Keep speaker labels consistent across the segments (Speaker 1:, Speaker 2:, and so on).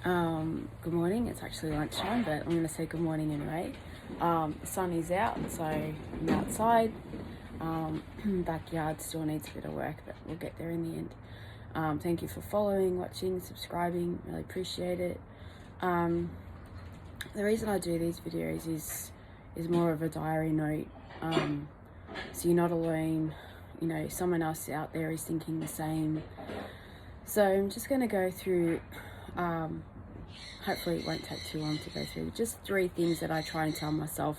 Speaker 1: Good morning. It's actually lunchtime, but I'm going to say good morning anyway. The sun is out, so I'm outside. Backyard still needs a bit of work, but we'll get there in the end. Thank you for following, watching, subscribing. Really appreciate it. The reason I do these videos is more of a diary note. So you're not alone. You know, someone else out there is thinking the same. So I'm just going to go through. Hopefully it won't take too long to go through. Just 3 things that I try and tell myself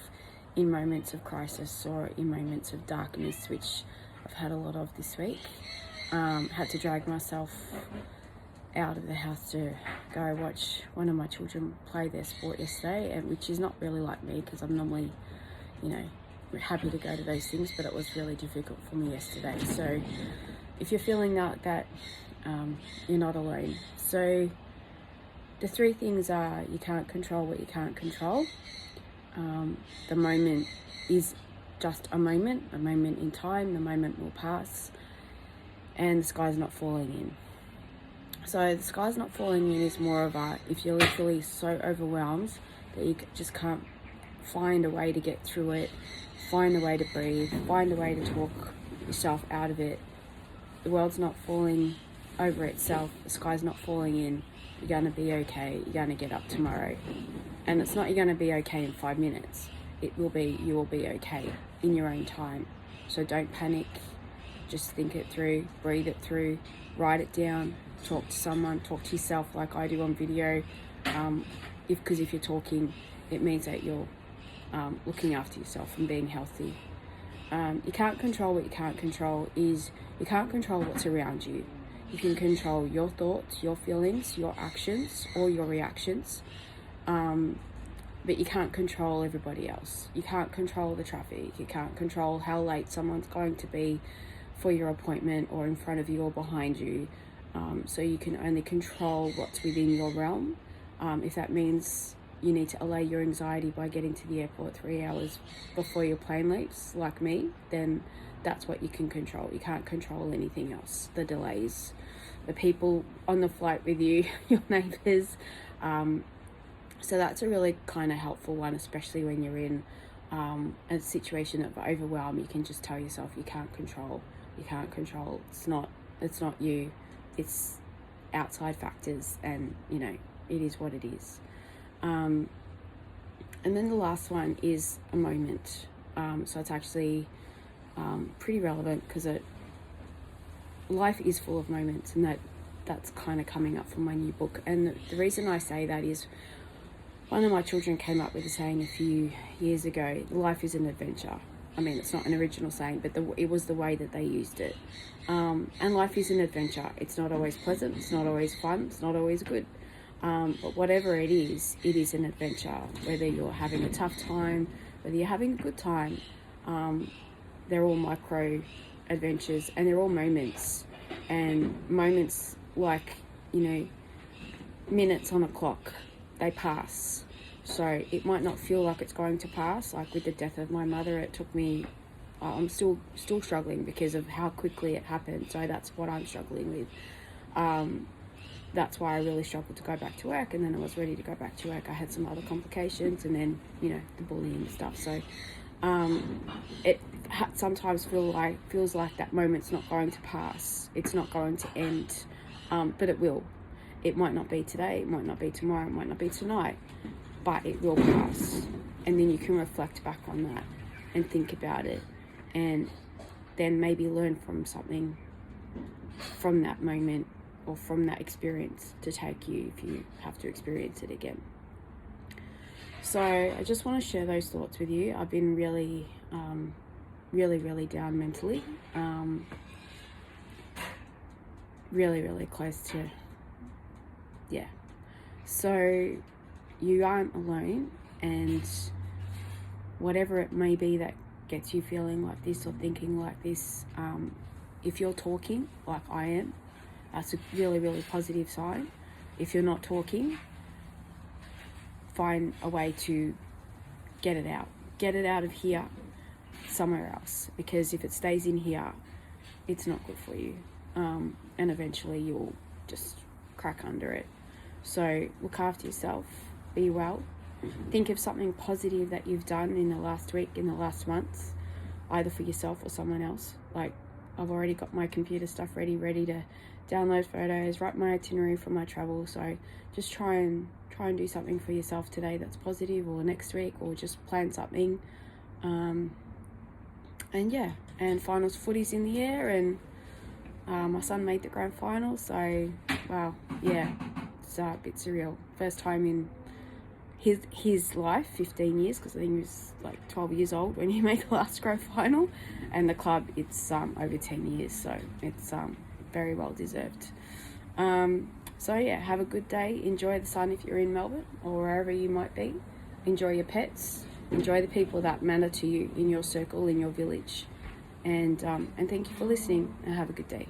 Speaker 1: in moments of crisis or in moments of darkness, which I've had a lot of this week. Had to drag myself out of the house to go watch one of my children play their sport yesterday, and which is not really like me, because I'm normally, you know, happy to go to those things, but it was really difficult for me yesterday. So if you're feeling like that, you're not alone. So the 3 things are: you can't control what you can't control. The moment is just a moment in time. The moment will pass, and the sky's not falling in. So the sky's not falling in is more of a, if you're literally so overwhelmed that you just can't find a way to get through it, find a way to breathe, find a way to talk yourself out of it. The world's not falling over itself. The sky's not falling in. You're going to be okay. You're going to get up tomorrow. And it's not you're going to be okay in 5 minutes. It will be, you will be okay in your own time. So don't panic. Just think it through, breathe it through, write it down, talk to someone, talk to yourself like I do on video. Because if you're talking, it means that you're looking after yourself and being healthy. You can't control what you can't control is, you can't control what's around you. You can control your thoughts, your feelings, your actions, or your reactions. But you can't control everybody else. You can't control the traffic. You can't control how late someone's going to be for your appointment, or in front of you or behind you. So you can only control what's within your realm. If that means you need to allay your anxiety by getting to the airport 3 hours before your plane leaves, like me, then that's what you can control. You can't control anything else. The delays, the people on the flight with you, your neighbours. So that's a really kind of helpful one, especially when you're in a situation of overwhelm. You can just tell yourself you can't control. You can't control. It's not you. It's outside factors, and you know, it is what it is. And then the last one is a moment. So it's actually pretty relevant, because life is full of moments, and that's kind of coming up from my new book. And the reason I say that is, one of my children came up with a saying a few years ago: life is an adventure. I mean, it's not an original saying, but it was the way that they used it. And life is an adventure. It's not always pleasant, it's not always fun, it's not always good. But whatever it is an adventure. Whether you're having a tough time, whether you're having a good time, they're all micro adventures, and they're all moments. And moments, like, you know, minutes on a clock, they pass. So it might not feel like it's going to pass. Like with the death of my mother, it took me, I'm still struggling because of how quickly it happened. So that's what I'm struggling with. That's why I really struggled to go back to work, and then I was ready to go back to work. I had some other complications, and then, you know, the bullying and stuff. So it sometimes feels like that moment's not going to pass. It's not going to end, but it will. It might not be today, it might not be tomorrow, it might not be tonight, but it will pass. And then you can reflect back on that and think about it, and then maybe learn from something from that moment or from that experience to take you if you have to experience it again. So I just want to share those thoughts with you. I've been really down mentally, really close to, yeah. So you aren't alone, and whatever it may be that gets you feeling like this or thinking like this, if you're talking like I am, that's a really positive sign. If you're not talking, find a way to get it out of here somewhere else, because if it stays in here, it's not good for you, and eventually you'll just crack under it. So look after yourself, be well. Think of something positive that you've done in the last week, in the last month, either for yourself or someone else. Like, I've already got my computer stuff ready to download photos, write my itinerary for my travel. So just try and do something for yourself today that's positive, or next week, or just plan something. And yeah, and finals footy's in the air, and my son made the grand final, so wow, yeah, it's a bit surreal. First time in his life, 15 years, because I think he was like 12 years old when he made the last grand final, and the club, it's over 10 years, so it's very well deserved. So yeah, have a good day, enjoy the sun if you're in Melbourne or wherever you might be, enjoy your pets, enjoy the people that matter to you in your circle, in your village, and thank you for listening, and have a good day.